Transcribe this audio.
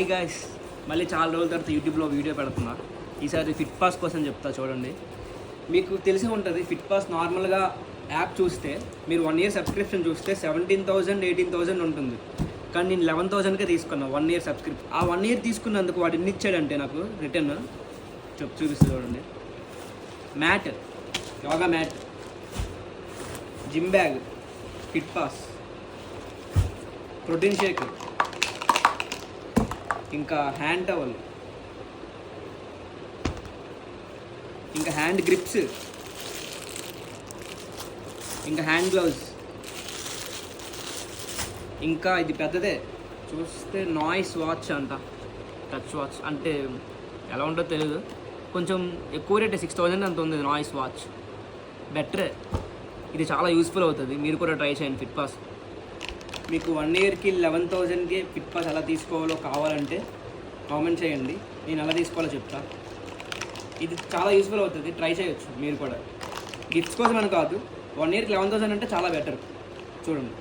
Hi guys, మళ్ళీ చాలా రోజుల తర్వాత యూట్యూబ్లో వీడియో పెడుతున్నా. ఈసారి ఫిట్ పాస్ కోసం చెప్తా చూడండి. మీకు తెలిసే ఉంటుంది, ఫిట్ పాస్ నార్మల్గా యాప్ చూస్తే మీరు 1 year సబ్స్క్రిప్షన్ చూస్తే 17,000 18,000 ఉంటుంది. కానీ నేను 11,000కే తీసుకున్నాను 1 year సబ్స్క్రిప్షన్. ఆ 1 year తీసుకున్నందుకు వాడు ఎన్ని ఇచ్చాడంటే నాకు రిటర్న్ చూపిస్తే చూడండి. Mat, yoga mat, gym bag, fit pass, protein shake, ఇంకా హ్యాండ్ టవల్, ఇంకా హ్యాండ్ గ్రిప్స్, ఇంకా హ్యాండ్ గ్లౌజ్, ఇంకా ఇది పెద్దదే చూస్తే నాయిస్ వాచ్ అంట, టచ్ వాచ్ అంటే ఎలా ఉంటుందో తెలియదు, కొంచెం ఎక్కువ రేటే 6,000 అంత ఉంది నాయిస్ వాచ్. బెటరే, ఇది చాలా యూస్ఫుల్ అవుతుంది. మీరు కూడా ట్రై చేయండి ఫిట్ పాస్. మీకు 1 yearకి 11,000కి ఫిట్ పాస్ ఎలా తీసుకోవాలో కావాలంటే కామెంట్ చేయండి, నేను ఎలా తీసుకోవాలో చెప్తా. ఇది చాలా యూస్ఫుల్ అవుతుంది, ట్రై చేయొచ్చు మీరు కూడా. గిఫ్ట్స్ కోసం అని కాదు, 1 yearకి 11,000 అంటే చాలా బెటర్. చూడండి.